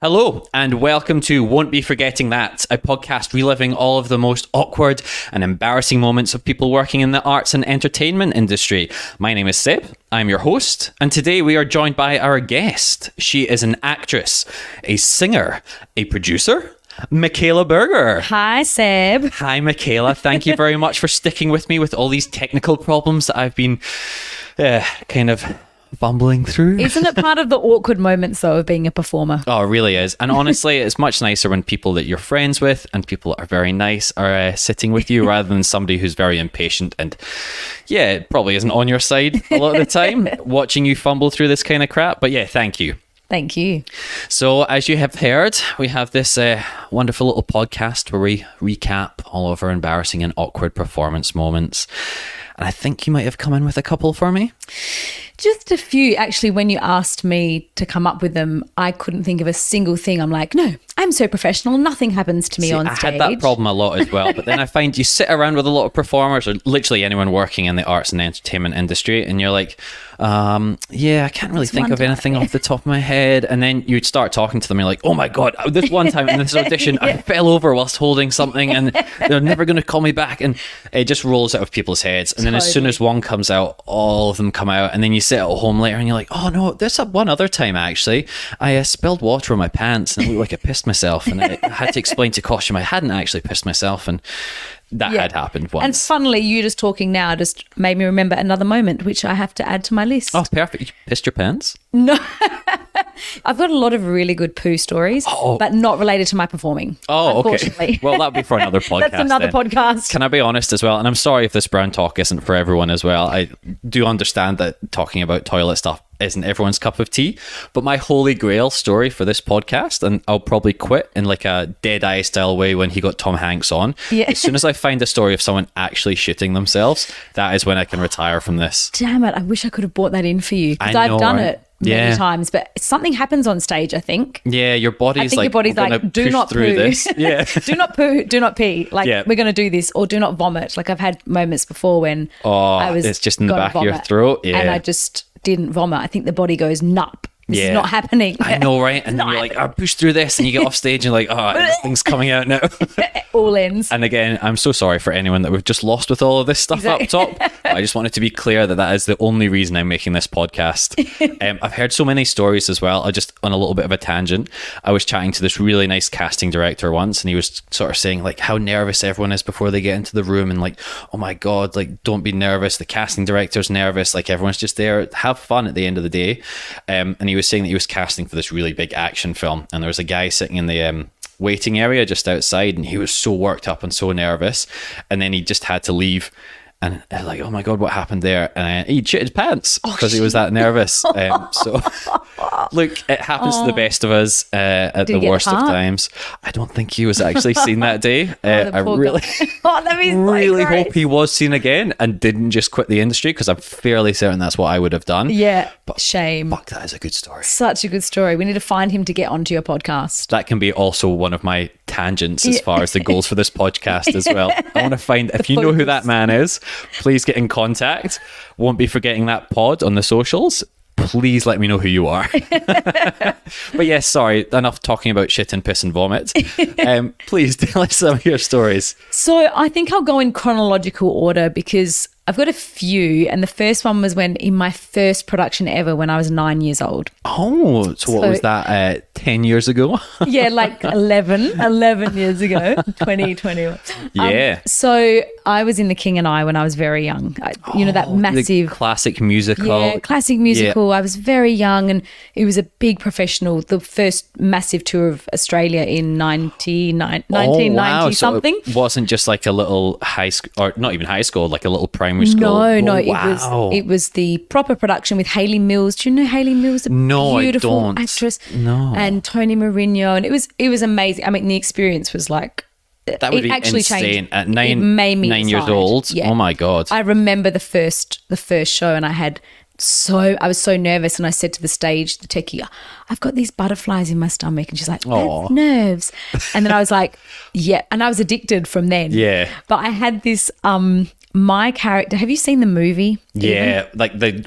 Hello, and welcome to Won't Be Forgetting That, a podcast reliving all of the most awkward and embarrassing moments of people working in the arts and entertainment industry. My name is Seb, I'm your host, and today we are joined by our guest. She is an actress, a singer, a producer, Michaela Burger. Hi, Seb. Hi, Michaela. Thank you very much for sticking with me with all these technical problems that I've been kind of fumbling through. Isn't it part of the awkward moments, though, of being a performer? Oh, it really is. And honestly, it's much nicer when people that you're friends with and people that are very nice are sitting with you rather than somebody who's very impatient and, yeah, it probably isn't on your side a lot of the time watching you fumble through this kind of crap. But yeah, thank you. Thank you. So, as you have heard, we have this wonderful little podcast where we recap all of our embarrassing and awkward performance moments. And I think you might have come in with a couple for me. Just a few. Actually, when you asked me to come up with them, I couldn't think of a single thing. I'm like, no, I'm so professional. Nothing happens to me on stage. I had that problem a lot as well. But then I find you sit around with a lot of performers or literally anyone working in the arts and entertainment industry and you're like, I can't really think of anything off the top of my head. And then you'd start talking to them. You're like, oh my God, this one time in this audition, I fell over whilst holding something and they're never going to call me back. And it just rolls out of people's heads. And then as soon as one comes out, all of them come out. And then you sit at home later and you're like, oh no, there's one other time actually. I spilled water on my pants and it looked like I pissed myself. And I had to explain to costume I hadn't actually pissed myself. And that had happened once. And funnily, you just talking now just made me remember another moment, which I have to add to my list. Oh, perfect. You pissed your pants? No. I've got a lot of really good poo stories, but not related to my performing. Oh, okay. Well, that'll be for another podcast. That's another podcast. Can I be honest as well? And I'm sorry if this brown talk isn't for everyone as well. I do understand that talking about toilet stuff isn't everyone's cup of tea, but my holy grail story for this podcast, and I'll probably quit in like a Deadeye style way when he got Tom Hanks on. Yeah. As soon as I find a story of someone actually shitting themselves, that is when I can retire from this. Damn it. I wish I could have bought that in for you because I've done it many times, but something happens on stage, I think. Yeah, your body's like, do not poo. This. Yeah. Do not poo, do not pee. Like, we're going to do this, or do not vomit. Like, I've had moments before when it's just in the back of your throat. Yeah. And I just didn't vomit. I think the body goes, nup. This is not happening. I know, right? And then you're like, I push through this, and you get off stage and you're like, everything's coming out now. All ends. And again, I'm so sorry for anyone that we've just lost with all of this stuff up top. I just wanted to be clear that is the only reason I'm making this podcast. I've heard so many stories as well. I just, on a little bit of a tangent, I was chatting to this really nice casting director once, and he was sort of saying like how nervous everyone is before they get into the room, and like, oh my God, like don't be nervous. The casting director's nervous. Like everyone's just there, have fun at the end of the day. And he was saying that he was casting for this really big action film, and there was a guy sitting in the waiting area just outside, and he was so worked up and so nervous, and then he just had to leave. And I was like, oh my God, what happened there? And he shit his pants because he was that nervous. So, look, it happens to the best of us at the worst of times. I don't think he was actually seen that day. I really, really hope he was seen again and didn't just quit the industry, because I'm fairly certain that's what I would have done. Yeah, but shame. Fuck, that is a good story. Such a good story. We need to find him to get onto your podcast. That can be also one of my tangents as far as the goals for this podcast as well. I want to find, if you know who that man is, please get in contact. Won't Be Forgetting That pod on the socials. Please let me know who you are. But yes, sorry, enough talking about shit and piss and vomit. Please tell us some of your stories. So I think I'll go in chronological order because I've got a few, and the first one was in my first production ever when I was 9 years old. Oh, so what was that, 10 years ago? Yeah, like 11 years ago, 2021. Yeah. So I was in The King and I when I was very young. That massive... The classic musical. Yeah, classic musical. Yeah. I was very young, and it was a big professional, the first massive tour of Australia in 1990 something. So it wasn't just like a little high school, or not even high school, like a little primary school. No, it was the proper production with Hayley Mills. Do you know Hayley Mills? Beautiful actress. No. And Tony Mourinho, and it was amazing. I mean, the experience was like, that would be actually insane. Changed. At it made me 9 years old. Yeah. Oh my God. I remember the first show, and I was so nervous, and I said to the techie, I've got these butterflies in my stomach, and she's like, that's nerves. And then I was like, yeah, and I was addicted from then. Yeah. But I had this my character, have you seen the movie? Yeah, even? Like the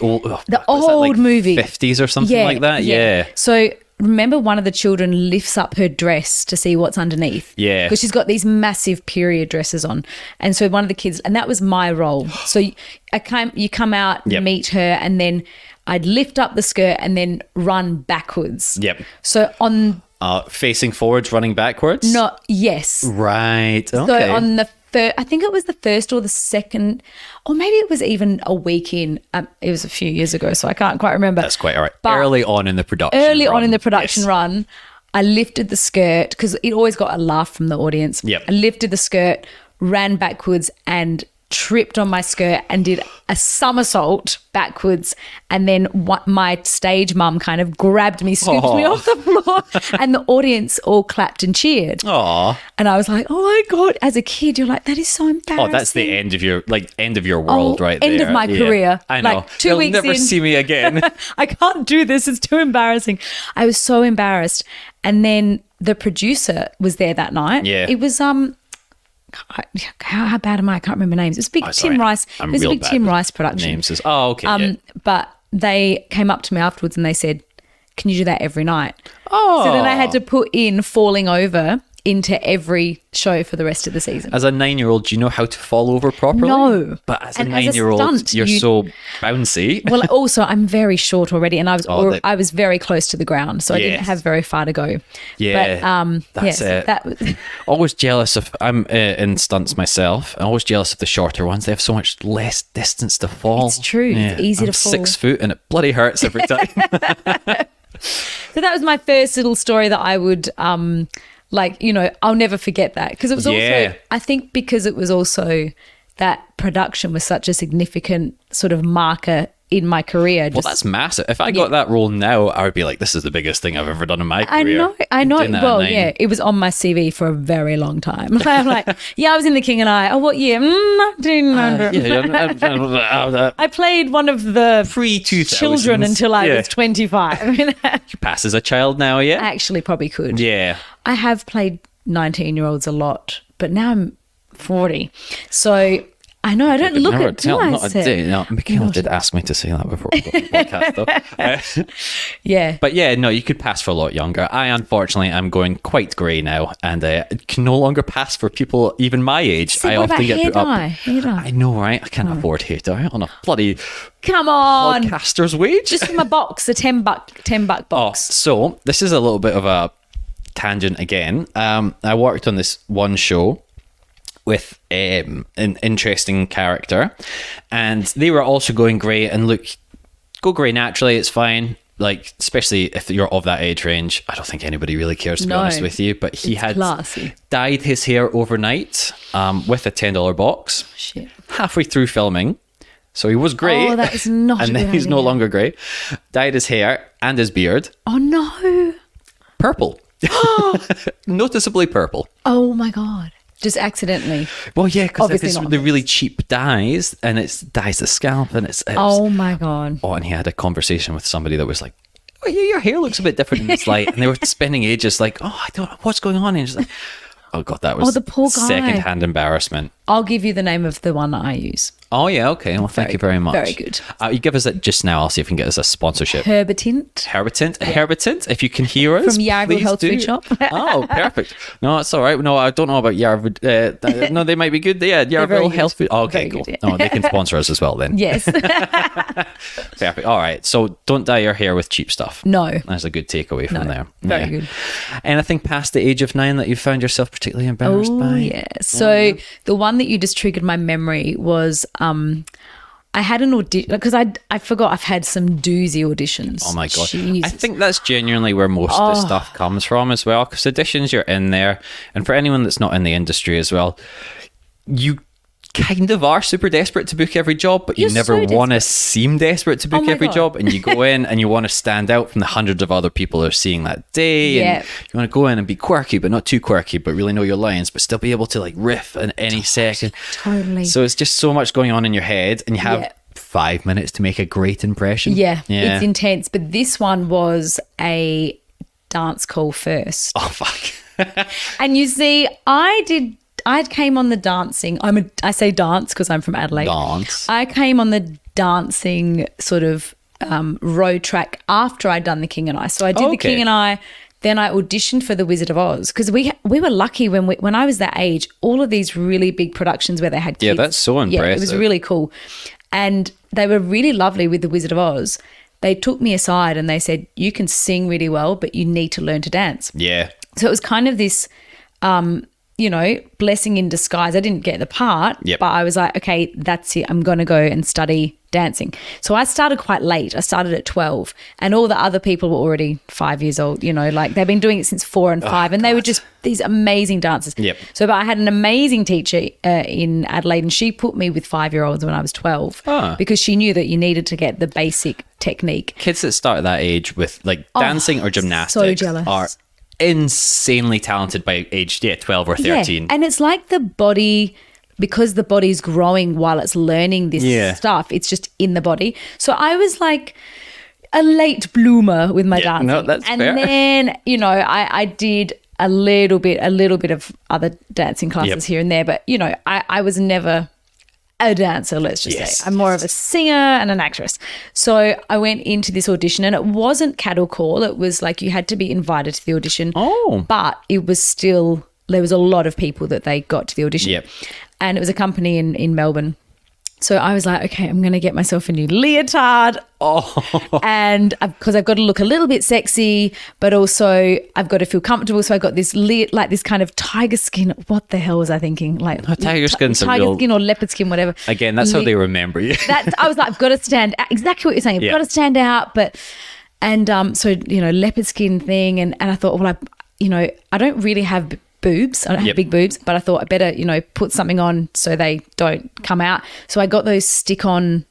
old movie, 50s or something like that. Yeah. So remember one of the children lifts up her dress to see what's underneath. Yeah. Because she's got these massive period dresses on. And so one of the kids, and that was my role. So you come out, Yep. meet her, and then I'd lift up the skirt and then run backwards. Yep. So on... facing forwards, running backwards? Yes. Right. Okay. So on the I think it was the first or the second, or maybe it was even a week in. It was a few years ago, so I can't quite remember. That's quite all right. But early on in the production Yes. run, I lifted the skirt because it always got a laugh from the audience. Yep. I lifted the skirt, ran backwards and tripped on my skirt and did a somersault backwards, and then my stage mum kind of grabbed me, scooped me off the floor, and the audience all clapped and cheered. Aw. And I was like, oh my God, as a kid, you're like, that is so embarrassing. Oh, that's the end of your world right there. End of my career. I know. Like 2 You'll weeks never in. see me again. I can't do this. It's too embarrassing. I was so embarrassed. And then the producer was there that night. Yeah. It was, how bad am I? I can't remember names. It was a big Tim Rice. It was a big Tim Rice production. Names okay. But they came up to me afterwards and they said, can you do that every night? Oh. So then I had to put in falling over into every show for the rest of the season. As a 9-year-old, do you know how to fall over properly? No. But as a And as a 9-year-old, stunt, you're so bouncy. Well, also, I'm very short already, and I was very close to the ground, so I didn't Yes. have very far to go. Yeah, but that's it. that was Always jealous of, I'm in stunts myself. I'm always jealous of the shorter ones. They have so much less distance to fall. It's true. It's easy to fall. 6 foot and it bloody hurts every time. So that was my first little story that I would I'll never forget that, because it was also, I think because it was also that production was such a significant sort of marker in my career. Well, that's massive. If I got that role now, I would be like, this is the biggest thing I've ever done in my career. I know. Doing that Well, at 9. yeah, it was on my CV for a very long time. I'm like, I was in The King and I. Oh, what year? I played one of the Pre-2000s. children until I was 25. You pass as a child now, yeah? I actually probably could. Yeah. I have played 19-year-olds a lot, but now I'm 40. So I know I don't look Never at tell, do not I, a Sid? day. No, Michaela did ask me to say that before we got the podcast, though. Yeah. But yeah, no, you could pass for a lot younger. I unfortunately am going quite grey now, and can no longer pass for people even my age. Sid, I what often about get hair put up. dye? Hair dye? I know, right? I can't afford hair dye on a bloody Come on. podcaster's wage. Just from a box, a $10 Oh, box. so this is a little bit of a tangent again. I worked on this one show with an interesting character, and they were also going grey. And look, go grey naturally, it's fine. Like, especially if you're of that age range, I don't think anybody really cares, to be honest with you. But he had classy. dyed his hair overnight with a $10 box. Shit. Halfway through filming, so he was grey. Oh, that is not and a then good he's no idea. longer grey. Dyed his hair and his beard Oh, no. purple. Noticeably purple. Oh, my God. Just accidentally. Well, yeah, because Obviously it's not on the really cheap dyes, and it's dyes the scalp, and it's Oh, my God. oh, and he had a conversation with somebody that was like, "Oh, yeah, your hair looks a bit different in this light," and they were spending ages like, "Oh, I don't know what's going on," and just like, "Oh God, that was the poor guy. secondhand embarrassment." I'll give you the name of the one that I use. Oh yeah, okay. Well, thank you very much. Very good. You give us that just now. I'll see if we can get us a sponsorship. Herbatint. Herbitant, if you can hear us. From Yarraville please Health do. Food Shop. Oh, perfect. No, it's all right. No, I don't know about Yarraville. No, they might be good. Yeah, very Yarraville good. Health Food. Oh, okay, Very cool. good, yeah. No, they can sponsor us as well then. Yes. Perfect. All right. So don't dye your hair with cheap stuff. No. That's a good takeaway from there. Very good. Anything past the age of 9 that you found yourself particularly embarrassed Oh, by? yeah. So the one that you just triggered my memory was I had an audition, because I forgot I've had some doozy auditions. Oh my God. Jesus. I think that's genuinely where most of the stuff comes from as well, because auditions, you're in there, and for anyone that's not in the industry as well, you kind of are super desperate to book every job, but you You're never so want to seem desperate to book my every God. job, and you go in and you want to stand out from the hundreds of other people they're seeing that day, Yeah. and you want to go in and be quirky but not too quirky, but really know your lines, but still be able to like riff in any second. Totally. So it's just so much going on in your head, and you have Yeah. 5 minutes to make a great impression. Yeah, it's intense. But this one was a dance call first. Oh fuck. And you see, I came on the dancing. I say dance because I'm from Adelaide. Dance. I came on the dancing sort of road track after I'd done The King and I. So I did The King and I, then I auditioned for The Wizard of Oz because we were lucky when I was that age, all of these really big productions where they had kids. Yeah, that's so impressive. Yeah, it was really cool. And they were really lovely with The Wizard of Oz. They took me aside and they said, you can sing really well, but you need to learn to dance. Yeah. So it was kind of this, blessing in disguise. I didn't get the part, but I was like, okay, that's it. I'm going to go and study dancing. So I started quite late. I started at 12 and all the other people were already 5 years old, like they've been doing it since 4 and 5 and they were just these amazing dancers. Yep. So but I had an amazing teacher in Adelaide and she put me with 5-year-olds when I was 12 because she knew that you needed to get the basic technique. Kids that start at that age with like dancing or gymnastics so jealous. Are insanely talented by age 12 or 13. Yeah. And it's like the body, because the body's growing while it's learning this stuff, it's just in the body. So I was like a late bloomer with my dancing. No, that's and fair. Then, I did a little bit of other dancing classes here and there, but I was never a dancer, let's just say. I'm more of a singer and an actress. So I went into this audition and it wasn't cattle call. It was like you had to be invited to the audition. Oh. But it was still, there was a lot of people that they got to the audition. Yep. And it was a company in Melbourne. So I was like, okay, I'm going to get myself a new leotard. Oh. And because I've got to look a little bit sexy, but also I've got to feel comfortable. So I got this this kind of tiger skin. What the hell was I thinking? Like tiger skin's tiger skin or leopard skin, whatever. Again, that's how they remember you. I was like, I've got to stand out. Exactly what you're saying. I've got to stand out. So leopard skin thing. And I thought, well, I don't really have boobs. I don't have big boobs, but I thought I better, put something on so they don't come out. So I got those stick-on,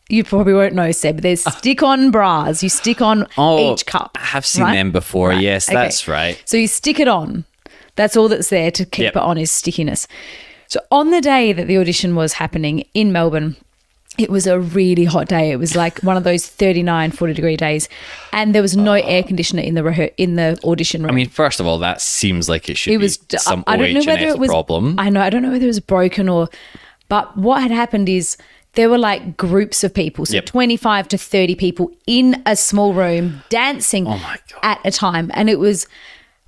you probably won't know, Seb, there's stick-on bras. You stick on each cup. I have seen them before. Right. Yes, okay. That's right. So you stick it on. That's all that's there to keep it on is stickiness. So on the day that the audition was happening in Melbourne, it was a really hot day. It was like one of those 39, 40-degree days, and there was no air conditioner in the audition room. I mean, first of all, that seems like it should be some OH&S problem. I know. I don't know whether it was broken but what had happened is there were like groups of people, so 25 to 30 people in a small room dancing at a time, and it was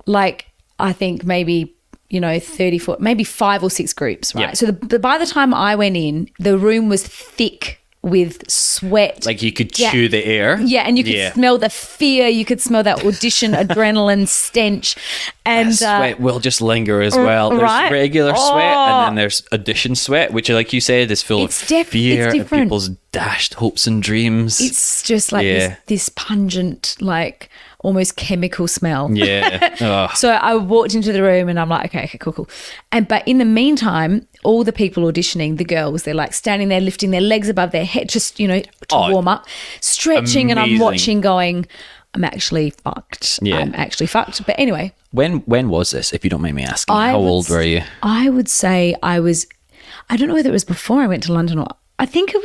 like I think maybe 34, maybe 5 or 6 groups, right? Yep. So by the time I went in, the room was thick with sweat. Like you could chew the air. Yeah, and you could smell the fear. You could smell that audition adrenaline stench. And sweat will just linger as well. There's regular sweat and then there's audition sweat, which like you said is full of fear and people's dashed hopes and dreams. It's just like this pungent, like almost chemical smell. Yeah. So I walked into the room and I'm like, okay, cool. But in the meantime, all the people auditioning, the girls, they're like standing there lifting their legs above their head, just, to warm up, stretching. Amazing. And I'm watching going, I'm actually fucked. Yeah. I'm actually fucked. But anyway. When was this, if you don't mind me asking? How old were you? I would say I don't know whether it was before I went to London or, I think I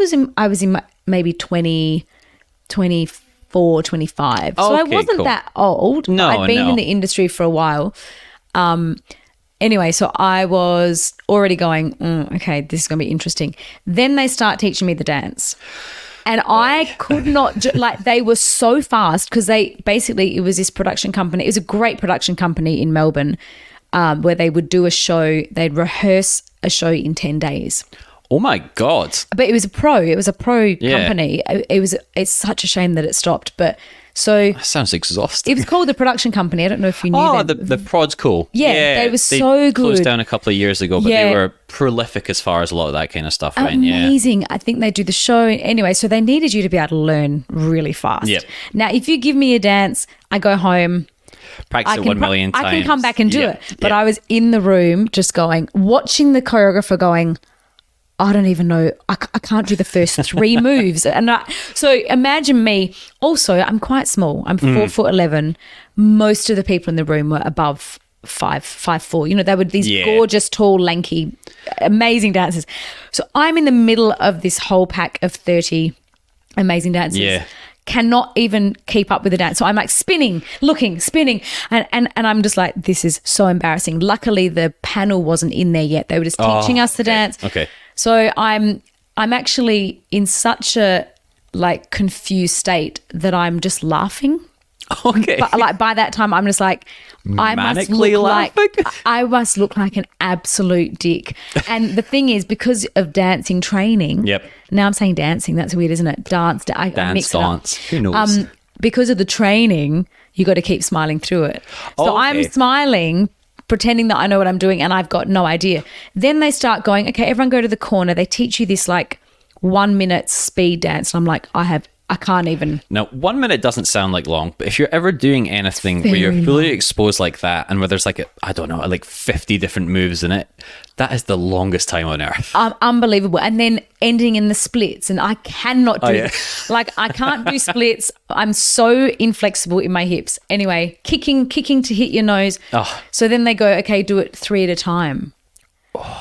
was in maybe 24, 25. So I wasn't that old. No, I'd been in the industry for a while. Anyway, so I was already going, okay, this is going to be interesting. Then they start teaching me the dance. And I could not, they were so fast because it was this production company. It was a great production company in Melbourne where they would do a show. They'd rehearse a show in 10 days. Oh my God. But it was a pro company. It's such a shame that it stopped. But so that sounds exhausting. It was called the production company. I don't know if you knew that. The Prod's cool. Yeah, they were so good. They closed down a couple of years ago, but they were prolific as far as a lot of that kind of stuff went. Amazing. Yeah. I think they do the show. Anyway, so they needed you to be able to learn really fast. Yep. Now, if you give me a dance, I go home. Practice it 1 million times. I can come back and do it. But I was in the room just watching the choreographer going, I don't even know. I can't do the first 3 moves. And so imagine me. Also, I'm quite small. I'm 4'11". Most of the people in the room were above 5'4". They were these gorgeous, tall, lanky, amazing dancers. So I'm in the middle of this whole pack of 30 amazing dancers. Yeah. Cannot even keep up with the dance. So I'm like spinning, spinning. And I'm just like, this is so embarrassing. Luckily, the panel wasn't in there yet. They were just teaching us the dance. Okay. So I'm actually in such a like confused state that I'm just laughing. Okay. But like by that time, I'm just like, I must Manically look like laughing? I must look like an absolute dick. And the thing is, because of dancing training. Yep. Now I'm saying dancing. That's weird, isn't it? I mix it up. Dance. Who knows? Because of the training, you got to keep smiling through it. So Oh, okay. I'm smiling, pretending that I know what I'm doing, and I've got no idea. Then they start going, okay, everyone go to the corner. They teach you this like 1 minute speed dance. And I'm like, I can't even. Now, 1 minute doesn't sound like long, but if you're ever doing anything where you're Very fully long. exposed like that and where there's like, like 50 different moves in it, that is the longest time on earth. Unbelievable. And then ending in the splits, and I cannot do yeah. like I can't do splits. I'm so inflexible in my hips. Anyway, kicking to hit your nose. Oh. So then they go, okay, do it 3 at a time.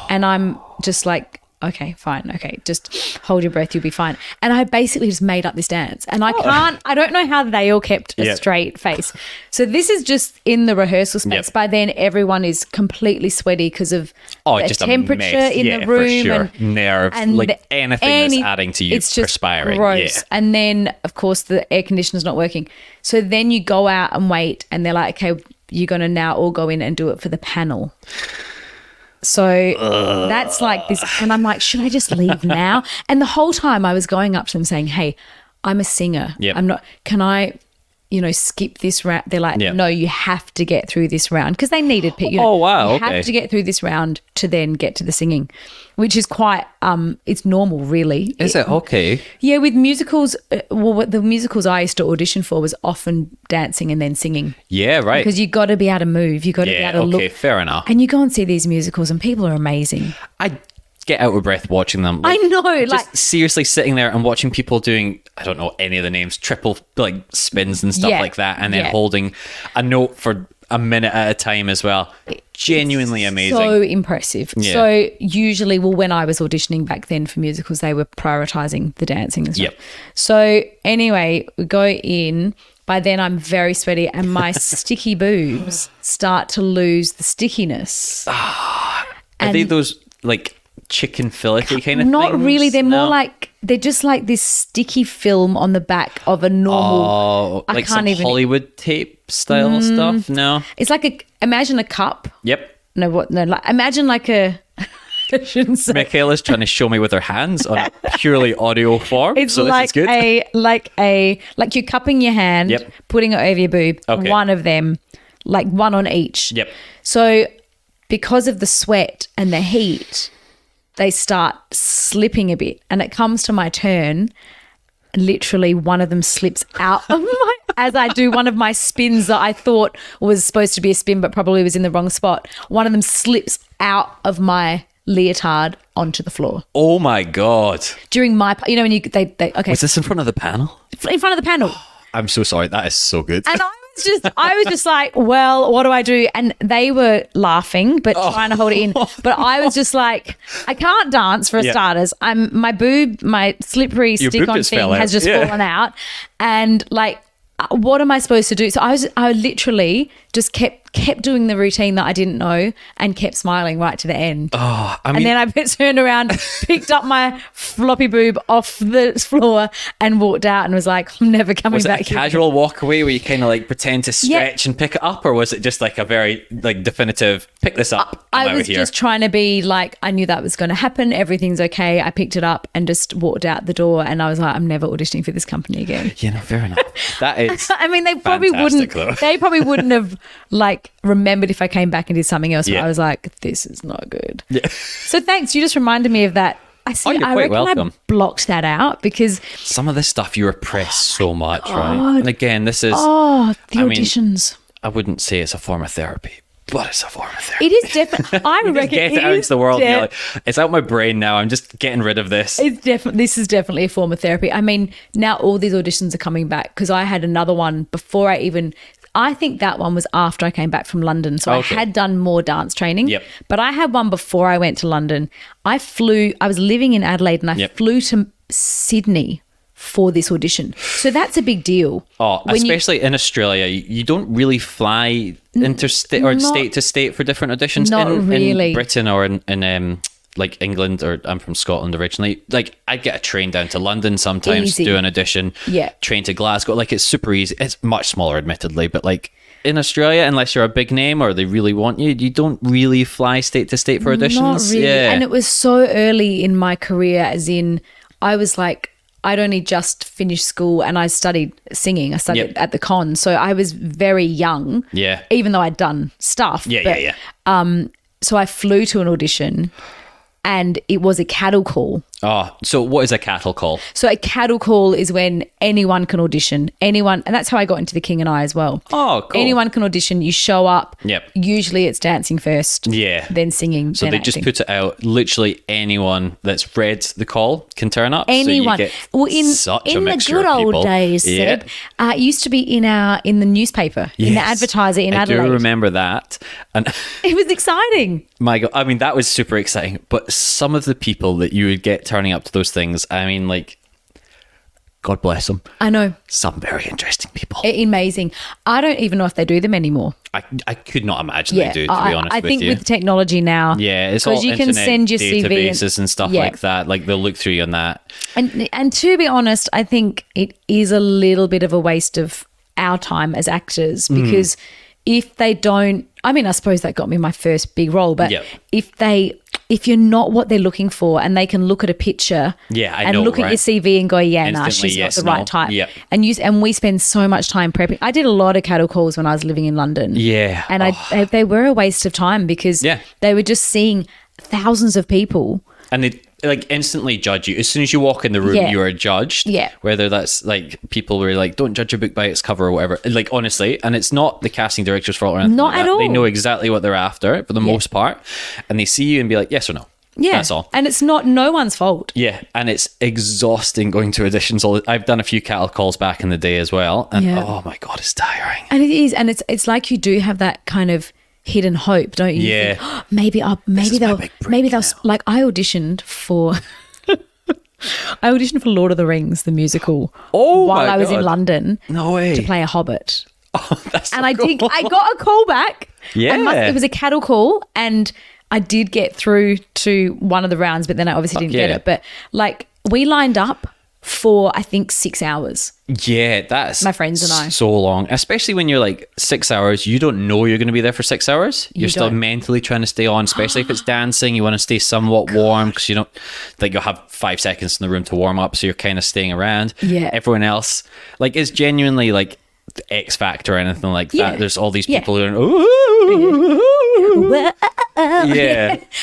And I'm just like, okay, fine. Okay, just hold your breath. You'll be fine. And I basically just made up this dance. And I don't know how they all kept a Yep. straight face. So this is just in the rehearsal space. Yep. By then, everyone is completely sweady because of the Just temperature a mess. in Yeah, the room. for sure. And Nerves, like anything that's adding to you it's just perspiring. gross. Yeah. And then, of course, the air conditioner's not working. So then you go out and wait, and they're like, okay, you're going to now all go in and do it for the panel. So that's like this. And I'm like, should I just leave now? And the whole time I was going up to them saying, hey, I'm a singer. Yep. I'm not, can I, skip this round? They're like, Yep. no, you have to get through this round because they needed people. Oh, wow, You okay. have to get through this round to then get to the singing, which is quite, it's normal, really. Is it? Okay. Yeah, with musicals, the musicals I used to audition for was often dancing and then singing Yeah, right. because you got to be able to move. You got to be Yeah, able to okay, look. fair enough. And you go and see these musicals and people are amazing. I get out of breath watching them. I know, Just like- seriously sitting there and watching people doing, I don't know any of the names, triple like spins and stuff Yeah, like that, and then yeah. holding a note for a minute at a time as well. Genuinely amazing. So impressive. Yeah. So usually, when I was auditioning back then for musicals, they were prioritizing the dancing and stuff. Yep. So anyway, we go in. By then, I'm very sweaty and my sticky boobs start to lose the stickiness. Are and- they those like chicken fillet kind of Not things? really. They're No? more like, they're just like this sticky film on the back of a normal. Oh, I like can't some even- Hollywood tape style stuff? No. It's like imagine a cup. Yep. No, what? No, like imagine like a. I shouldn't say. Michaela's trying to show me with her hands on a purely audio form. It's so like this is good. like you're cupping your hand, Yep. putting it over your boob, Okay. one of them, like one on each. Yep. So because of the sweat and the heat, they start slipping a bit, and it comes to my turn. Literally, one of them slips out of my as I do one of my spins that I thought was supposed to be a spin, but probably was in the wrong spot. One of them slips out of my leotard onto the floor Oh my God. during my. When they okay Was this in front of the panel? in front of the panel. I'm so sorry. That is so good. And I was just like, well, what do I do? And they were laughing, but trying to hold it in. But I was just like, I can't dance for Yeah. starters. My slippery Your stick boob on just thing fell out. has just Yeah. fallen out. And like, what am I supposed to do? So I literally just kept doing the routine that I didn't know and kept smiling right to the end. Oh, I mean, And then I turned around, picked up my floppy boob off the floor and walked out and was like, I'm never coming was it back a here. casual walk away where you kind of like pretend to stretch and pick it up, or was it just like a very like definitive pick this up? I'm I out was here. just trying to be like, I knew that was going to happen. Everything's okay. I picked it up and just walked out the door. And I was like, I'm never auditioning for this company again. Fair enough. That is. I mean, they probably Fantastic, though. They probably wouldn't have like remembered if I came back and did something else. But Yeah. I was like, this is not good. Yeah. So thanks. You just reminded me of that. I see. Oh, you're I quite reckon I welcome. blocked that out because Some of this stuff you repress so much, right? And again, this is. the I mean, auditions. I wouldn't say it's a form of therapy, but it's a form of therapy. It is definitely. I You just reckon get it out into the world. And you're like, it's out my brain now. I'm just getting rid of this. This is definitely a form of therapy. I mean, now all these auditions are coming back because I had another one before I think that one was after I came back from London. So Okay. I had done more dance training. Yep. But I had one before I went to London. I was living in Adelaide and I Yep. flew to Sydney for this audition. So that's a big deal. Oh, When you- especially in Australia, you don't really fly interstate or not- state to state for different auditions. Not in really. Britain or in like England, or I'm from Scotland originally, like I'd get a train down to London sometimes, Easy. do an audition, train to Glasgow. Like it's super easy. It's much smaller, admittedly, but like in Australia, unless you're a big name or they really want you, you don't really fly state to state for auditions. Not really. Yeah. And it was so early in my career, as in I was like, I'd only just finished school and I studied singing. I studied at the con. So I was very young. Yeah. Even though I'd done stuff. Yeah. So I flew to an audition and it was a cattle call. Oh, so what is a cattle call? So a cattle call is when anyone can audition. Anyone, and that's how I got into The King and I as well. Oh, cool. Anyone can audition. You show up. Yep. Usually it's dancing first. Yeah. Then singing. So then they acting. just put it out. Literally anyone that's read the call can turn up. Anyone. So you get such a in the mixture good of old people. days, Seb, it used to be in the newspaper, in the Yes. advertiser in Adelaide. I do remember that. And It was exciting. my God, I mean, that was super exciting. But some of the people that you would get turning up to those things, I mean, like, God bless them. I know. Some very interesting people. Amazing. I don't even know if they do them anymore. I could not imagine they do, to be honest I with think you. with technology now. Yeah, it's all because you can internet send your CV databases and stuff like that. Like, they'll look through you on that. And to be honest, I think it is a little bit of a waste of our time as actors because if they don't, I mean, I suppose that got me my first big role, but if you're not what they're looking for and they can look at a picture and look at your CV and go, Instantly, she's yes, not the right no. type. Yep. And we spend so much time prepping. I did a lot of cattle calls when I was living in London. Yeah. And they were a waste of time because they were just seeing thousands of people. And they like instantly judge you. As soon as you walk in the room, you are judged. Yeah. Whether that's like people were like, don't judge a book by its cover or whatever. Like, honestly, and it's not the casting director's fault or anything. Not like at that. all. They know exactly what they're after for the most part. And they see you and be like, yes or no. Yeah. That's all. And it's not no one's fault. Yeah. And it's exhausting going to auditions. I've done a few cattle calls back in the day as well. And oh my God, it's tiring. And it is. And it's like you do have that kind of hidden hope, don't you? Yeah. You think, oh, maybe they'll like I auditioned for Lord of the Rings, the musical, while I was in London. No way. To play a hobbit. Oh, that's so and cool. I got a call back. Yeah. It was a cattle call and I did get through to one of the rounds, but then I obviously didn't get it. But like we lined up for I think 6 hours. Yeah, that's my friends and I. So long, especially when you're like 6 hours. You don't know you're going to be there for 6 hours. You're still mentally trying to stay on, especially if it's dancing. You want to stay somewhat warm because you don't like you'll have 5 seconds in the room to warm up, so you're kind of staying around. Yeah, everyone else like it's genuinely like the X Factor or anything like that. There's all these people who are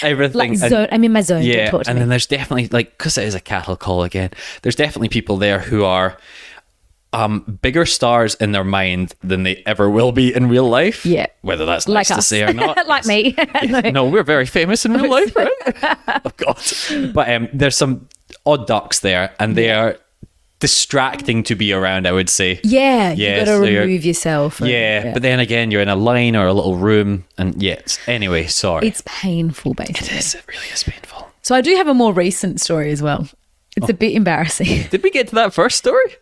everything. Like zone. I'm in my zone. Yeah, don't talk to and me. then there's definitely like because it is a cattle call again. There's definitely people there who are bigger stars in their mind than they ever will be in real life. Yeah, whether that's like nice to say or not. Like me. No, we're very famous in real life, right? Oh God! But there's some odd ducks there, and they are distracting to be around, I would say. Yeah, you got to remove yourself. But then again, you're in a line or a little room, and anyway, sorry. It's painful, basically. It is. It really is painful. So I do have a more recent story as well. It's a bit embarrassing. Did we get to that first story?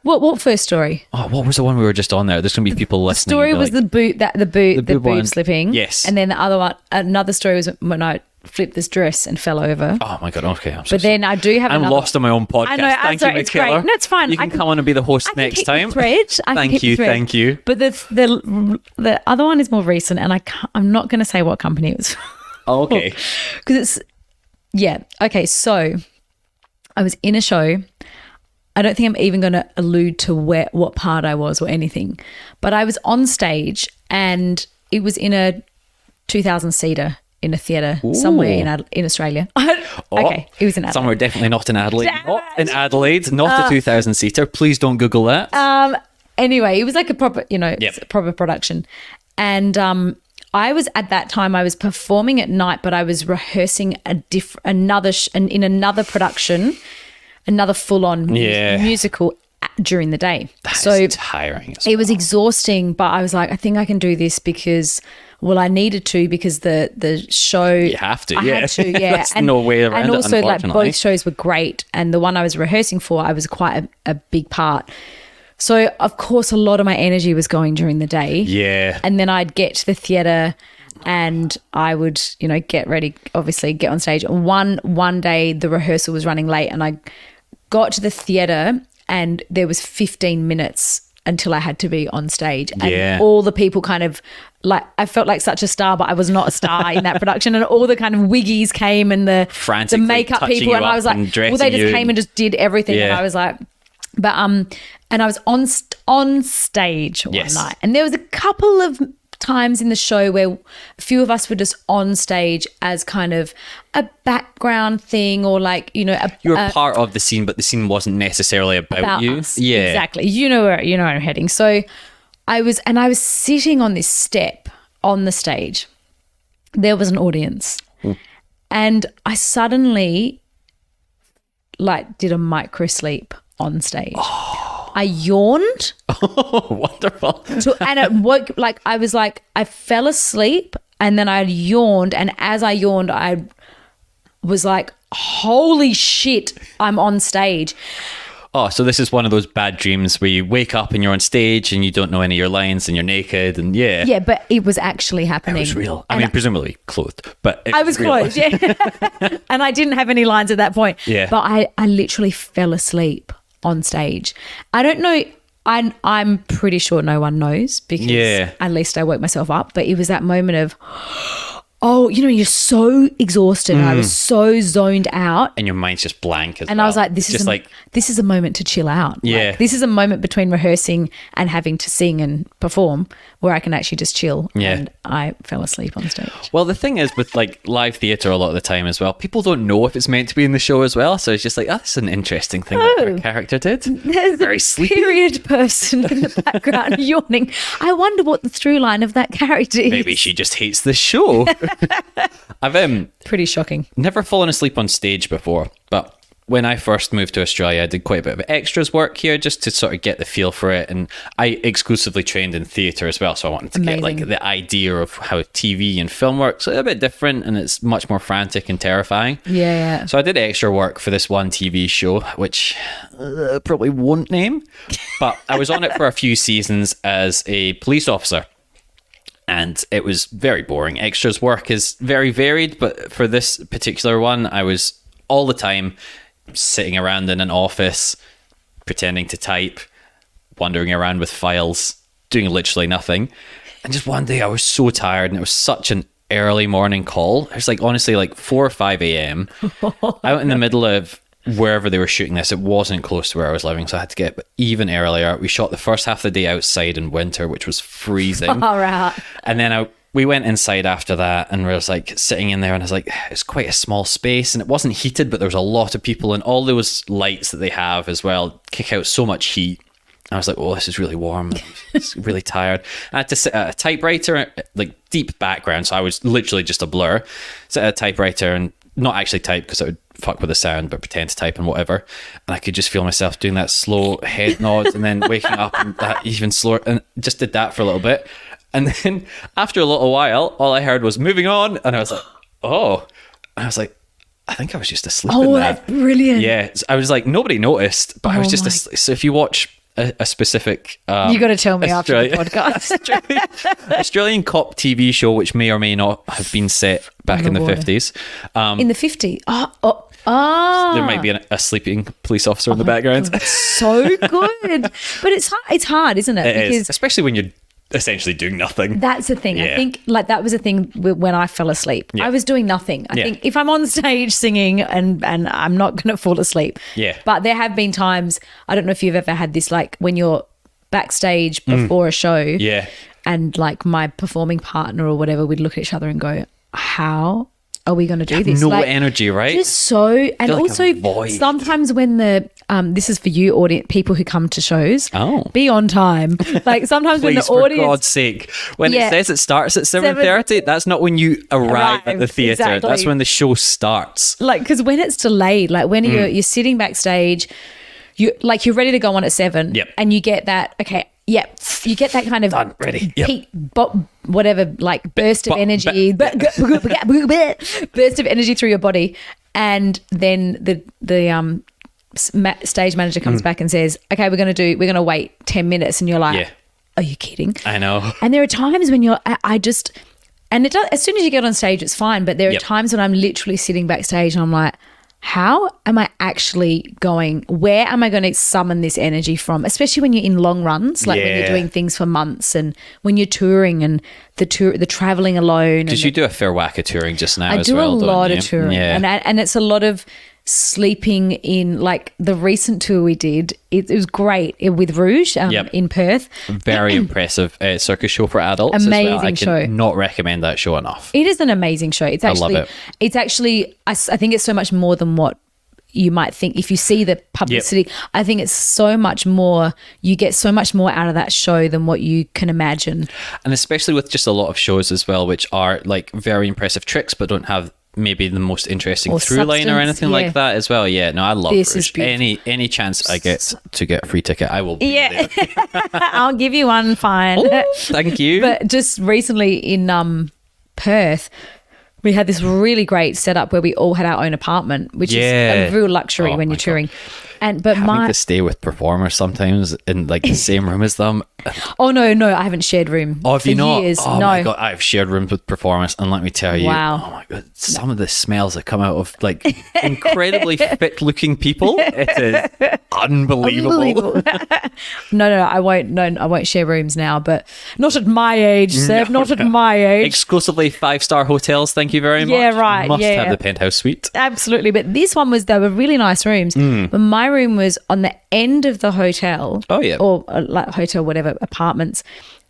What first story? Oh, what was the one we were just on there? There's going to be people listening. The story was the boot slipping. Yes. And then the other one, another story was when I flipped this dress and fell over. Oh my God, okay. Then I do have I'm lost on my own podcast. I know, Thank sorry, you, it's Michaela. great. No, it's fine. You can come on and be the host next time. Thank you. But the other one is more recent and I'm not going to say what company it was. Oh, okay. Because okay, so I was in a show. I don't think I'm even going to allude to what part I was or anything. But I was on stage and it was in a 2,000-seater in a theatre somewhere in Australia. Okay, it was in Adelaide. Somewhere definitely not in Adelaide. Not in Adelaide, not a 2,000-seater. Please don't Google that. Anyway, it was like a proper, proper production. And I was at that time, I was performing at night, but I was rehearsing in another production, another full-on musical during the day. That's tiring. It was exhausting, but I was like, I think I can do this because, I needed to because the show. You have to, I had to, yeah. There's no way around it, and also, like, unfortunately. both shows were great, and the one I was rehearsing for, I was quite a big part. So, of course, a lot of my energy was going during the day. Yeah. And then I'd get to the theatre and I would, get ready, obviously get on stage. One day the rehearsal was running late and I got to the theatre and there was 15 minutes until I had to be on stage. And all the people kind of like, I felt like such a star, but I was not a star in that production. And all the kind of wiggies came and the makeup people. And I was like, well, they just came and just did everything. And I was like, but, and I was on stage one night. And there was a couple of times in the show where a few of us were just on stage as kind of a background thing, or like, you were part of the scene, but the scene wasn't necessarily about you. Us. Yeah, exactly. You know where I'm heading. So I was sitting on this step on the stage. There was an audience, and I suddenly did a micro sleep on stage. I yawned. Oh, wonderful. And it woke, I fell asleep and then I yawned. And as I yawned, I was like, holy shit, I'm on stage. Oh, so this is one of those bad dreams where you wake up and you're on stage and you don't know any of your lines and you're naked and Yeah, but it was actually happening. It was real. I mean, presumably clothed, but I was clothed, yeah. And I didn't have any lines at that point. Yeah. But I literally fell asleep on stage. I don't know. I'm pretty sure no one knows because at least I woke myself up. But it was that moment of, you're so exhausted. I was so zoned out. And your mind's just blank as well. And I was like, this is a moment to chill out. Yeah. Like, this is a moment between rehearsing and having to sing and perform where I can actually just chill. Yeah. And I fell asleep on stage. Well, the thing is with live theatre a lot of the time as well, people don't know if it's meant to be in the show as well. So it's just like, that's an interesting thing that our character did. There's very a sleepy period person in the background yawning. I wonder what the through line of that character is. Maybe she just hates the show. I've pretty shocking. Never fallen asleep on stage before, but when I first moved to Australia, I did quite a bit of extras work here just to sort of get the feel for it. And I exclusively trained in theatre as well. So I wanted to get the idea of how TV and film works. So a bit different and it's much more frantic and terrifying. Yeah. So I did extra work for this one TV show, which I probably won't name, but I was on it for a few seasons as a police officer. And it was very boring. Extras work is very varied, but for this particular one, I was all the time sitting around in an office, pretending to type, wandering around with files, doing literally nothing. And just one day I was so tired and it was such an early morning call. It was honestly 4 or 5 a.m. out in the middle of wherever they were shooting this. It wasn't close to where I was living, so I had to get even earlier. We shot the first half of the day outside in winter, which was freezing. All right. And then we went inside after that and we was sitting in there and I was it's quite a small space and it wasn't heated, but there was a lot of people and all those lights that they have as well kick out so much heat. I was like, oh, this is really warm. It's really tired. I had to sit at a typewriter, deep background. So I was literally just a blur. Sit at a typewriter and not actually type because I would fuck with the sound, but pretend to type and whatever. And I could just feel myself doing that slow head nod and then waking up and that even slower, and just did that for a little bit. And then after a little while, all I heard was moving on. And I was like, oh. And I was like, I think I was just asleep. Oh, that's brilliant. Yeah. I was nobody noticed, but I was just asleep. So if you watch a specific you got to tell me after the podcast. Australian cop TV show, which may or may not have been set back in the 50s. In the 50s? There might be a sleeping police officer in the background. God, so good. But it's hard, isn't it? It is, especially when you're essentially doing nothing. That's the thing. I think that was a thing when I fell asleep. I was doing nothing. I think if I'm on stage singing and I'm not going to fall asleep. Yeah. But there have been times, I don't know if you've ever had this, when you're backstage before a show. Yeah. And my performing partner or whatever, we'd look at each other and go, how are we going to do this? No energy, right? Just so, and also sometimes when this is for you audience, people who come to shows, be on time. Sometimes when the audience, for God's sake, when it says it starts at 7:30, that's not when you arrive at the theatre. Exactly. That's when the show starts. Because when it's delayed, when you're sitting backstage, you're ready to go on at 7, and you get that. Okay. Yep, you get that kind of done, ready. Yep. Burst of energy, burst of energy through your body, and then the stage manager comes back and says, "Okay, we're gonna wait 10 minutes," and you're like, "Are you kidding?" I know. And there are times when And it does, as soon as you get on stage, it's fine. But there are times when I'm literally sitting backstage and I'm like, how am I actually going? Where am I going to summon this energy from? Especially when you're in long runs, like when you're doing things for months, and when you're touring and the traveling alone. Because you do a fair whack of touring just now as well. I do a lot of touring, yeah. and it's a lot of sleeping in. Like the recent tour we did, it was great with Rouge in Perth. Very impressive circus show for adults. Amazing as well. I show. cannot recommend that show enough. It is an amazing show. It's actually, I love it. It's actually, I think it's so much more than what you might think. If you see the publicity, I think it's so much more. You get so much more out of that show than what you can imagine. And especially with just a lot of shows as well, which are like very impressive tricks, but don't have maybe the most interesting through line or anything like that as well. Yeah, no, I love Rouge. Any chance I get to get a free ticket, I will be there. I'll give you one, fine. Oh, thank you. But just recently in Perth, we had this really great setup where we all had our own apartment, which is a real luxury when you're touring. But having to stay with performers sometimes in like the same room as them. Oh no, I haven't shared room. Oh, have you not? Years. Oh no. my god, I've shared rooms with performers, and let me tell you, wow. Oh my god, some of the smells that come out of like incredibly fit-looking people, it is unbelievable. No, I won't. No, I won't share rooms now. But not at my age, Seb. Not at my age. Exclusively 5-star hotels. Thank you very much. Yeah, right. Must have the penthouse suite. Absolutely. But this one they were really nice rooms. But my room was on the end of the hotel. Oh yeah. Or like hotel, whatever, apartments,